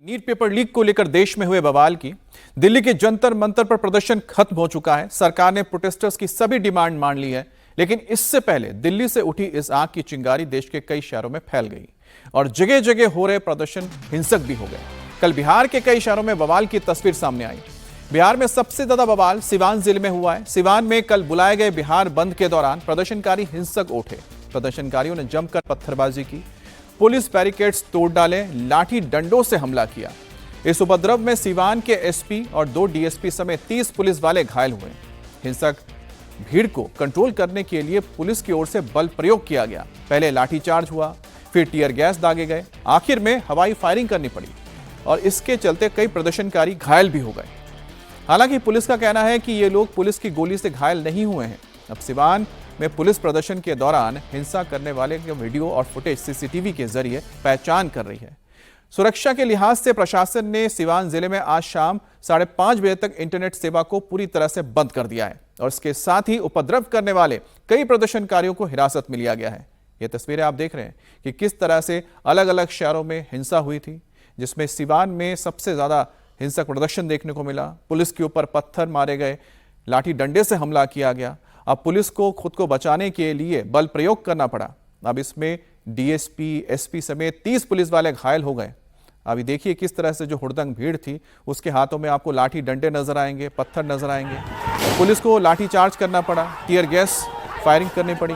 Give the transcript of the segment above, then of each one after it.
NEET paper leak को लेकर देश में हुए बवाल की दिल्ली के जंतर मंतर पर प्रदर्शन खत्म हो चुका है। सरकार ने प्रोटेस्टर्स की सभी डिमांड मान ली है, लेकिन इससे पहले दिल्ली से उठी इस आग की चिंगारी देश के कई शहरों में फैल गई और जगह जगह हो रहे प्रदर्शन हिंसक भी हो गए। कल बिहार के कई शहरों में बवाल की तस्वीर सामने आई। बिहार में सबसे ज्यादा बवाल सिवान जिले में हुआ है। सिवान में कल बुलाए गए बिहार बंद के दौरान प्रदर्शनकारी हिंसक उठे। प्रदर्शनकारियों ने जमकर पत्थरबाजी की, पुलिस बैरिकेड्स तोड़ डाले, लाठी डंडों से हमला किया। इस उपद्रव में सिवान के एसपी और 2 डीएसपी समेत 30 पुलिस वाले घायल हुए। हिंसक भीड़ को कंट्रोल करने के लिए पुलिस की ओर से बल प्रयोग किया गया। पहले लाठीचार्ज हुआ, फिर टीयर गैस दागे गए, आखिर में हवाई फायरिंग करनी पड़ी और इसके चलते कई प्रदर्शनकारी घायल भी हो गए। हालांकि पुलिस का कहना है कि ये लोग पुलिस की गोली से घायल नहीं हुए हैं। अब सिवान में पुलिस प्रदर्शन के दौरान हिंसा करने वाले के वीडियो और फुटेज सीसीटीवी के जरिए पहचान कर रही है। सुरक्षा के लिहाज से प्रशासन ने सिवान जिले में आज शाम 5:30 बजे तक इंटरनेट सेवा को पूरी तरह से बंद कर दिया है और इसके साथ ही उपद्रव करने वाले कई प्रदर्शनकारियों को हिरासत में लिया गया है। ये तस्वीरें आप देख रहे हैं कि किस तरह से अलग अलग शहरों में हिंसा हुई थी, जिसमें सिवान में सबसे ज्यादा हिंसक प्रदर्शन देखने को मिला। पुलिस के ऊपर पत्थर मारे गए, लाठी डंडे से हमला किया गया। अब पुलिस को खुद को बचाने के लिए बल प्रयोग करना पड़ा। अब इसमें डीएसपी, एसपी समेत 30 पुलिस वाले घायल हो गए। अभी देखिए किस तरह से जो हुड़दंग भीड़ थी उसके हाथों में आपको लाठी डंडे नजर आएंगे, पत्थर नजर आएंगे। पुलिस को लाठी चार्ज करना पड़ा, टीयर गैस फायरिंग करनी पड़ी।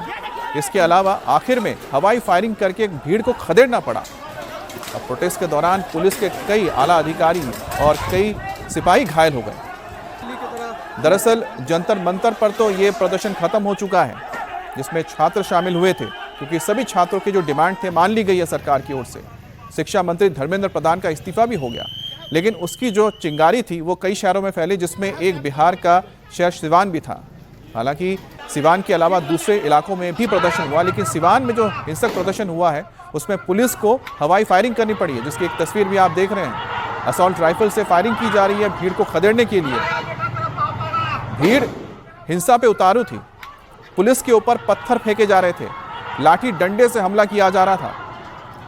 इसके अलावा आखिर में हवाई फायरिंग करके भीड़ को खदेड़ना पड़ा। अब प्रोटेस्ट के दौरान पुलिस के कई आला अधिकारी और कई सिपाही घायल हो गए। दरअसल जंतर मंतर पर तो ये प्रदर्शन खत्म हो चुका है, जिसमें छात्र शामिल हुए थे, क्योंकि सभी छात्रों के जो डिमांड थे मान ली गई है सरकार की ओर से। शिक्षा मंत्री धर्मेंद्र प्रधान का इस्तीफा भी हो गया, लेकिन उसकी जो चिंगारी थी वो कई शहरों में फैली, जिसमें एक बिहार का शहर सिवान भी था। हालांकि सिवान के अलावा दूसरे इलाकों में भी प्रदर्शन हुआ, लेकिन सिवान में जो हिंसक प्रदर्शन हुआ है उसमें पुलिस को हवाई फायरिंग करनी पड़ी है, जिसकी एक तस्वीर भी आप देख रहे हैं। असॉल्ट राइफल से फायरिंग की जा रही है भीड़ को खदेड़ने के लिए। भीड़ हिंसा पे उतारू थी, पुलिस के ऊपर पत्थर फेंके जा रहे थे, लाठी डंडे से हमला किया जा रहा था।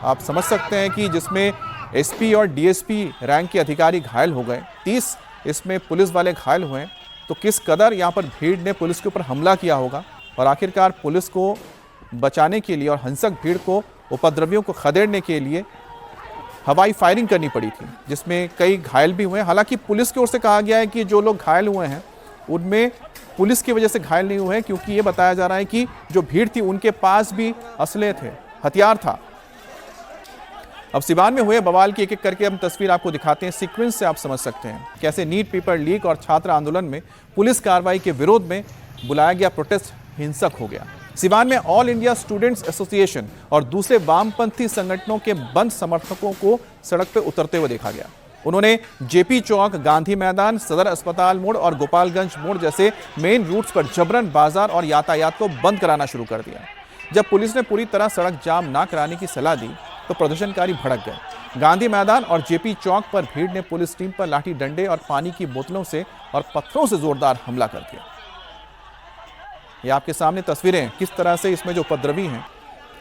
आप समझ सकते हैं कि जिसमें एसपी और डीएसपी रैंक के अधिकारी घायल हो गए, 30 इसमें पुलिस वाले घायल हुए, तो किस कदर यहाँ पर भीड़ ने पुलिस के ऊपर हमला किया होगा। और आखिरकार पुलिस को बचाने के लिए और हिंसक भीड़ को, उपद्रवियों को खदेड़ने के लिए हवाई फायरिंग करनी पड़ी थी, जिसमें कई घायल भी हुए। हालांकि पुलिस की ओर से कहा गया है कि जो लोग घायल हुए हैं उनमें पुलिस की वजह से घायल नहीं हुए हैं, क्योंकि ये बताया जा रहा है कि जो भीड़ थी उनके पास भी असले थे, हथियार था। अब सिवान में हुए बवाल की एक एक करके हम तस्वीर आपको दिखाते हैं। सीक्वेंस से आप समझ सकते हैं कैसे नीट पेपर लीक और छात्र आंदोलन में पुलिस कार्रवाई के विरोध में बुलाया गया प्रोटेस्ट हिंसक हो गया। सिवान में ऑल इंडिया स्टूडेंट्स एसोसिएशन और दूसरे वामपंथी संगठनों के बंद समर्थकों को सड़क पर उतरते हुए देखा गया। उन्होंने जेपी चौक, गांधी मैदान, सदर अस्पताल मोड़ और गोपालगंज मोड़ जैसे मेन रूट्स पर जबरन बाजार और यातायात को बंद कराना शुरू कर दिया। जब पुलिस ने पूरी तरह सड़क जाम ना कराने की सलाह दी तो प्रदर्शनकारी भड़क गए। गांधी मैदान और जेपी चौक पर भीड़ ने पुलिस टीम पर लाठी डंडे और पानी की बोतलों से और पत्थरों से जोरदार हमला कर दिया। ये आपके सामने तस्वीरें किस तरह से इसमें जो उपद्रवी हैं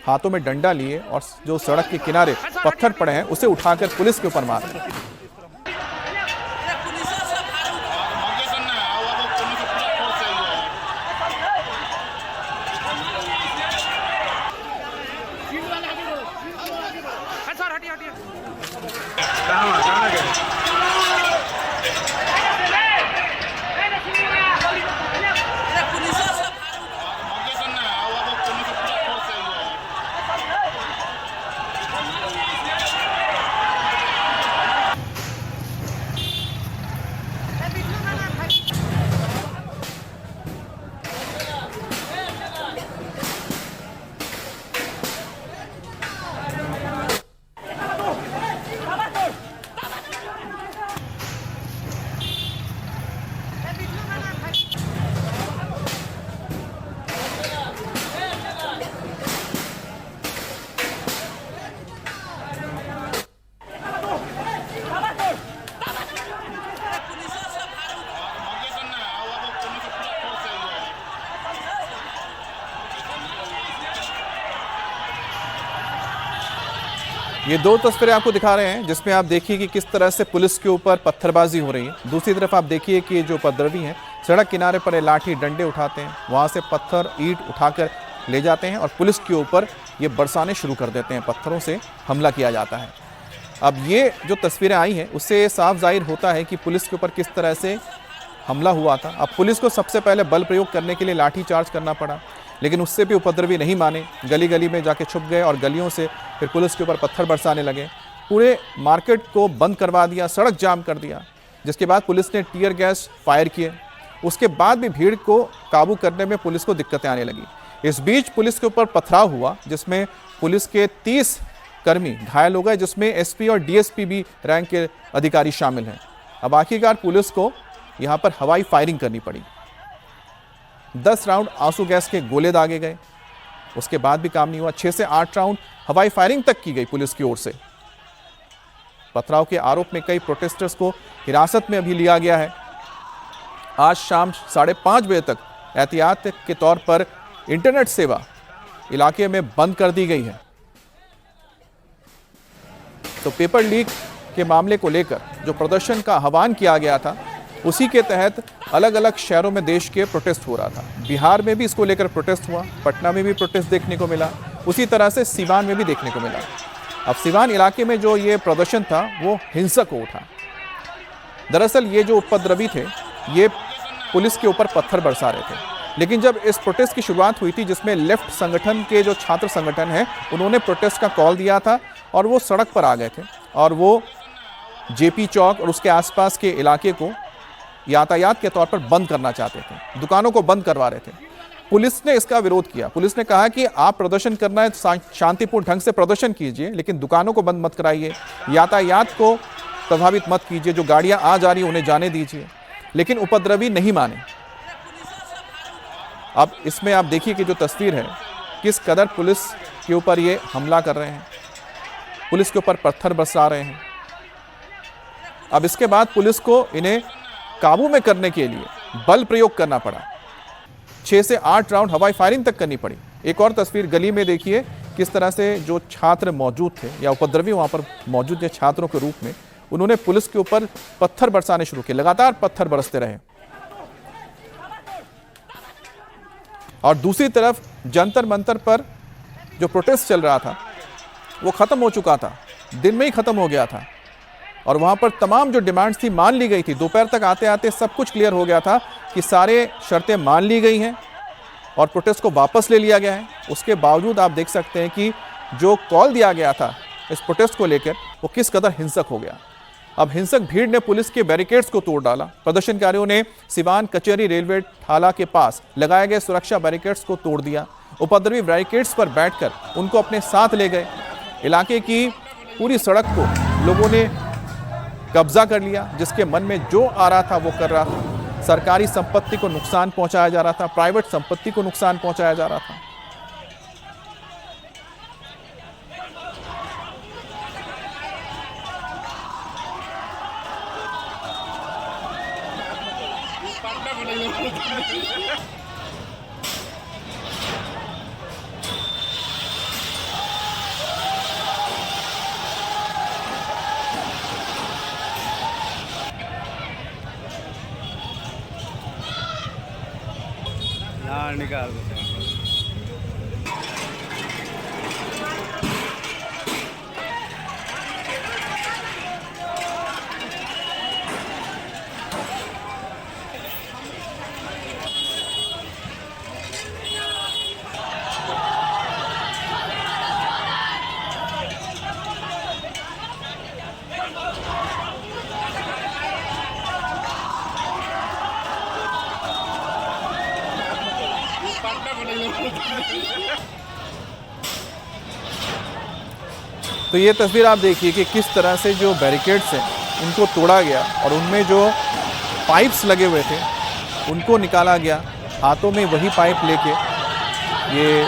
हाथों में डंडा लिए और जो सड़क के किनारे पत्थर पड़े हैं उसे उठाकर पुलिस के ऊपर मार रहे हैं। ये दो तस्वीरें आपको दिखा रहे हैं जिसमें आप देखिए कि किस तरह से पुलिस के ऊपर पत्थरबाजी हो रही है। दूसरी तरफ आप देखिए कि ये जो उपद्रवी हैं सड़क किनारे पर लाठी डंडे उठाते हैं, वहाँ से पत्थर ईंट उठाकर ले जाते हैं और पुलिस के ऊपर ये बरसाने शुरू कर देते हैं, पत्थरों से हमला किया जाता है। अब ये जो तस्वीरें आई हैं उससे साफ जाहिर होता है कि पुलिस के ऊपर किस तरह से हमला हुआ था। अब पुलिस को सबसे पहले बल प्रयोग करने के लिए लाठी चार्ज करना पड़ा, लेकिन उससे भी उपद्रवी नहीं माने, गली गली में जाके छुप गए और गलियों से फिर पुलिस के ऊपर पत्थर बरसाने लगे। पूरे मार्केट को बंद करवा दिया, सड़क जाम कर दिया, जिसके बाद पुलिस ने टीयर गैस फायर किए। उसके बाद भी भीड़ को काबू करने में पुलिस को दिक्कतें आने लगी। इस बीच पुलिस के ऊपर पथराव हुआ जिसमें पुलिस के 30 कर्मी घायल हो गए, जिसमें एसपी और डीएसपी भी रैंक के अधिकारी शामिल हैं। अब आखिरकार पुलिस को यहाँ पर हवाई फायरिंग करनी पड़ी। 10 राउंड आंसू गैस के गोले दागे गए, उसके बाद भी काम नहीं हुआ। 6 से 8 राउंड हवाई फायरिंग तक की गई पुलिस की ओर से। पथराव के आरोप में कई प्रोटेस्टर्स को हिरासत में अभी लिया गया है। आज शाम 5:30 बजे तक एहतियात के तौर पर इंटरनेट सेवा इलाके में बंद कर दी गई है। तो पेपर लीक के मामले को लेकर जो प्रदर्शन का आह्वान किया गया था, उसी के तहत अलग अलग शहरों में देश के प्रोटेस्ट हो रहा था। बिहार में भी इसको लेकर प्रोटेस्ट हुआ, पटना में भी प्रोटेस्ट देखने को मिला, उसी तरह से सीवान में भी देखने को मिला। अब सीवान इलाके में जो ये प्रदर्शन था वो हिंसक हो उठा। दरअसल ये जो उपद्रवी थे ये पुलिस के ऊपर पत्थर बरसा रहे थे, लेकिन जब इस प्रोटेस्ट की शुरुआत हुई थी, जिसमें लेफ्ट संगठन के जो छात्र संगठन है उन्होंने प्रोटेस्ट का कॉल दिया था और वो सड़क पर आ गए थे और वो जेपी चौक और उसके आसपास के इलाके को यातायात के तौर पर बंद करना चाहते थे, दुकानों को बंद करवा रहे थे। पुलिस ने इसका विरोध किया। पुलिस ने कहा कि आप प्रदर्शन करना है, शांतिपूर्ण ढंग से प्रदर्शन कीजिए, लेकिन दुकानों को बंद मत कराइए, यातायात को प्रभावित मत कीजिए, जो गाड़ियां आ जा रही उन्हें जाने दीजिए। लेकिन उपद्रवी नहीं माने। अब इसमें आप देखिए कि जो तस्वीर है, किस कदर पुलिस के ऊपर ये हमला कर रहे हैं, पुलिस के ऊपर पत्थर बरसा रहे हैं। अब इसके बाद पुलिस को इन्हें काबू में करने के लिए बल प्रयोग करना पड़ा। 6 से 8 राउंड हवाई फायरिंग तक करनी पड़ी। एक और तस्वीर गली में देखिए किस तरह से जो छात्र मौजूद थे या उपद्रवी वहां पर मौजूद थे छात्रों के रूप में, उन्होंने पुलिस के ऊपर पत्थर बरसाने शुरू किए। लगातार पत्थर बरसते रहे। और दूसरी तरफ जंतर मंतर पर जो प्रोटेस्ट चल रहा था वो खत्म हो चुका था, दिन में ही खत्म हो गया था और वहां पर तमाम जो डिमांड्स थी मान ली गई थी। दोपहर तक आते आते सब कुछ क्लियर हो गया था कि सारे शर्तें मान ली गई हैं और प्रोटेस्ट को वापस ले लिया गया है। उसके बावजूद आप देख सकते हैं कि जो कॉल दिया गया था इस प्रोटेस्ट को लेकर वो किस कदर हिंसक हो गया। अब हिंसक भीड़ ने पुलिस के बैरिकेड्स को तोड़ डाला। प्रदर्शनकारियों ने सिवान कचहरी रेलवे ठाला के पास लगाए गए सुरक्षा बैरिकेड्स को तोड़ दिया। उपद्रवी बैरिकेड्स पर बैठकर उनको अपने साथ ले गए। इलाके की पूरी सड़क को लोगों ने कब्जा कर लिया, जिसके मन में जो आ रहा था वो कर रहा था। सरकारी संपत्ति को नुकसान पहुंचाया जा रहा था, प्राइवेट संपत्ति को नुकसान पहुंचाया जा रहा था। निकाल देते हैं। तो ये तस्वीर आप देखिए कि किस तरह से जो बैरिकेड्स हैं उनको तोड़ा गया और उनमें जो पाइप्स लगे हुए थे उनको निकाला गया। हाथों में वही पाइप लेके ये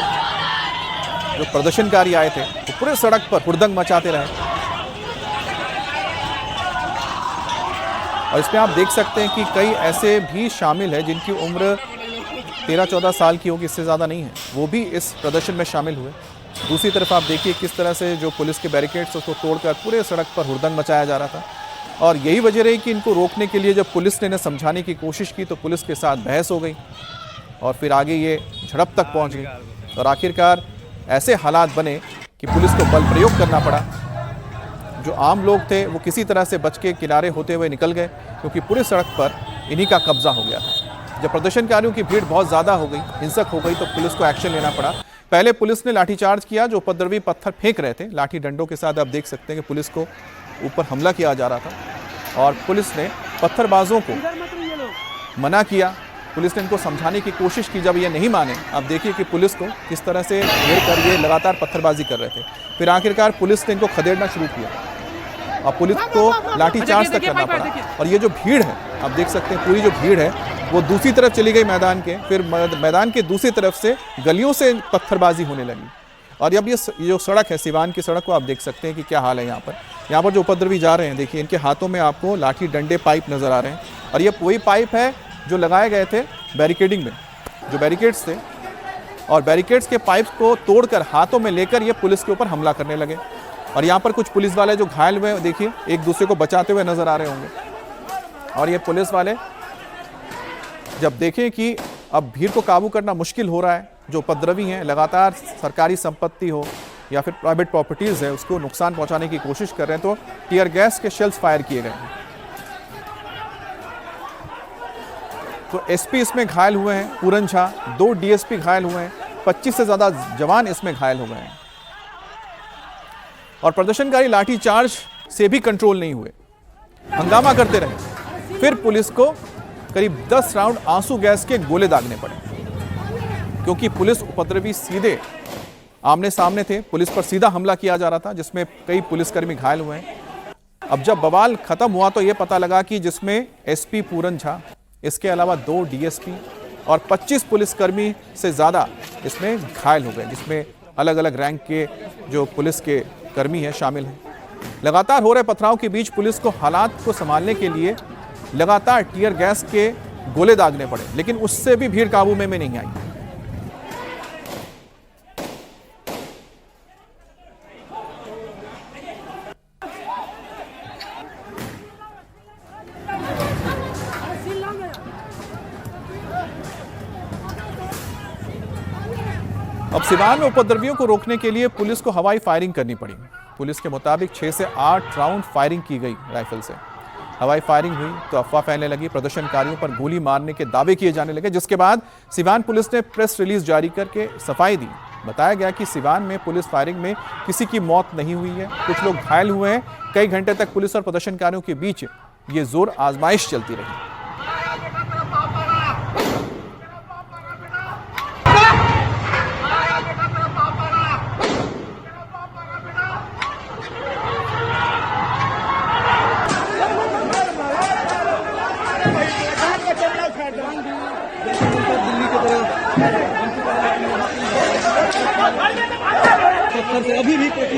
जो प्रदर्शनकारी आए थे वो पूरे सड़क पर हुड़दंग मचाते रहे। और इसमें आप देख सकते हैं कि कई ऐसे भी शामिल हैं जिनकी उम्र 13-14 साल की होगी, इससे ज़्यादा नहीं है, वो भी इस प्रदर्शन में शामिल हुए। दूसरी तरफ आप देखिए किस तरह से जो पुलिस के बैरिकेड्स उसको तोड़कर पूरे सड़क पर हुड़दंग मचाया जा रहा था। और यही वजह रही कि इनको रोकने के लिए जब पुलिस ने इन्हें समझाने की कोशिश की तो पुलिस के साथ बहस हो गई और फिर आगे ये झड़प तक पहुंच गई और आखिरकार ऐसे हालात बने कि पुलिस को बल प्रयोग करना पड़ा। जो आम लोग थे वो किसी तरह से बच के किनारे होते हुए निकल गए क्योंकि पूरी सड़क पर इन्हीं का कब्जा हो गया था। जब प्रदर्शनकारियों की भीड़ बहुत ज़्यादा हो गई, हिंसक हो गई, तो पुलिस को एक्शन लेना पड़ा। पहले पुलिस ने लाठीचार्ज किया, जो उपद्रवी पत्थर फेंक रहे थे लाठी डंडों के साथ। आप देख सकते हैं कि पुलिस को ऊपर हमला किया जा रहा था और पुलिस ने पत्थरबाजों को मना किया। पुलिस ने इनको समझाने की कोशिश की, जब ये नहीं माने आप देखिए कि पुलिस को किस तरह से घेर कर ये लगातार पत्थरबाजी कर रहे थे। फिर आखिरकार पुलिस ने इनको खदेड़ना शुरू किया और पुलिस को लाठीचार्ज तक करना पड़ा। और ये जो भीड़ है आप देख सकते हैं, पूरी जो भीड़ है वो दूसरी तरफ चली गई मैदान के। फिर मैदान के दूसरी तरफ से गलियों से पत्थरबाजी होने लगी। और अब ये जो सड़क है, सिवान की सड़क को आप देख सकते हैं कि क्या हाल है यहाँ पर जो उपद्रवी जा रहे हैं। देखिए इनके हाथों में आपको लाठी डंडे पाइप नजर आ रहे हैं और ये वही पाइप है जो लगाए गए थे बैरिकेडिंग में, जो बैरिकेड्स थे। और बैरिकेड्स के पाइप को तोड़कर हाथों में लेकर ये पुलिस के ऊपर हमला करने लगे। और यहाँ पर कुछ पुलिस वाले जो घायल हुए देखिए एक दूसरे को बचाते हुए नजर आ रहे होंगे। और ये पुलिस वाले जब देखें कि अब भीड़ को काबू करना मुश्किल हो रहा है, जो उपद्रवी हैं लगातार सरकारी संपत्ति हो या फिर प्राइवेट प्रॉपर्टीज़ है उसको नुकसान पहुंचाने की कोशिश कर रहे हैं, तो टीयर गैस के शेल्स फायर किए गए हैं। तो एसपी इसमें घायल हुए हैं, पूरन झा, 2 डीएसपी घायल हुए हैं, 25 से ज़्यादा जवान इसमें घायल हो गए हैं। और प्रदर्शनकारी लाठीचार्ज से भी कंट्रोल नहीं हुए, हंगामा करते रहे। फिर पुलिस को करीब 10 राउंड आंसू गैस के गोले दागने पड़े क्योंकि पुलिस उपद्रवी सीधे आमने सामने थे। पुलिस पर सीधा हमला किया जा रहा था जिसमें कई पुलिसकर्मी घायल हुए हैं। अब जब बवाल खत्म हुआ तो यह पता लगा कि जिसमें एसपी पूरन झा, इसके अलावा 2 डीएसपी और 25 पुलिसकर्मी से ज़्यादा इसमें घायल हो गए, जिसमें अलग अलग रैंक के जो पुलिस के कर्मी हैं शामिल हैं। लगातार हो रहे पथराव के बीच पुलिस को हालात को संभालने के लिए लगातार टीयर गैस के गोले दागने पड़े, लेकिन उससे भी भीड़ काबू में नहीं आई। अब सिवान में उपद्रवियों को रोकने के लिए पुलिस को हवाई फायरिंग करनी पड़ी। पुलिस के मुताबिक 6 से 8 राउंड फायरिंग की गई राइफल से। हवाई फायरिंग हुई तो अफवाह फैलने लगी, प्रदर्शनकारियों पर गोली मारने के दावे किए जाने लगे, जिसके बाद सिवान पुलिस ने प्रेस रिलीज जारी करके सफाई दी। बताया गया कि सिवान में पुलिस फायरिंग में किसी की मौत नहीं हुई है, कुछ लोग घायल हुए हैं। कई घंटे तक पुलिस और प्रदर्शनकारियों के बीच ये जोर आजमाइश चलती रही।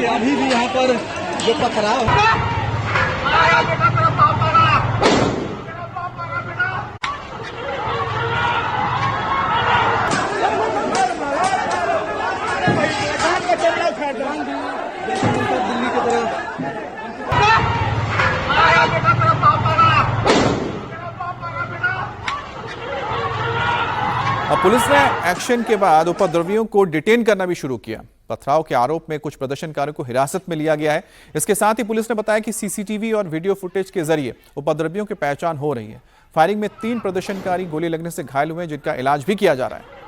अभी भी यहाँ पर जो पथराव दिल्ली की तरफ अब पुलिस ने एक्शन के बाद उपद्रवियों को डिटेन करना भी शुरू किया। पथराव के आरोप में कुछ प्रदर्शनकारियों को हिरासत में लिया गया है। इसके साथ ही पुलिस ने बताया कि सीसीटीवी और वीडियो फुटेज के जरिए उपद्रवियों की पहचान हो रही है। फायरिंग में 3 प्रदर्शनकारी गोली लगने से घायल हुए हैं, जिनका इलाज भी किया जा रहा है।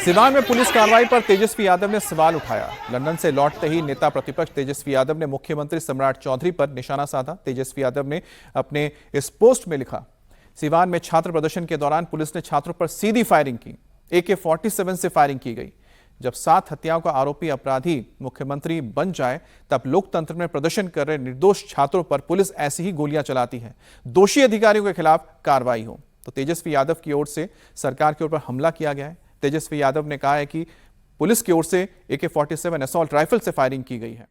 सिवान में पुलिस कार्रवाई पर तेजस्वी यादव ने सवाल उठाया। लंदन से लौटते ही नेता प्रतिपक्ष तेजस्वी यादव ने मुख्यमंत्री सम्राट चौधरी पर निशाना साधा। तेजस्वी यादव ने अपने इस पोस्ट में लिखा, सिवान में छात्र प्रदर्शन के दौरान पुलिस ने छात्रों पर सीधी फायरिंग की। AK-47 से फायरिंग की गई, जब 7 हत्याओं का आरोपी अपराधी मुख्यमंत्री बन जाए तब लोकतंत्र में प्रदर्शन कर रहे निर्दोष छात्रों पर पुलिस ऐसी ही गोलियां चलाती है। दोषी अधिकारियों के खिलाफ कार्रवाई हो। तो तेजस्वी यादव की ओर से सरकार के ऊपर हमला किया गया है। तेजस्वी यादव ने कहा है कि पुलिस की ओर से AK-47 असॉल्ट राइफल से फायरिंग की गई है।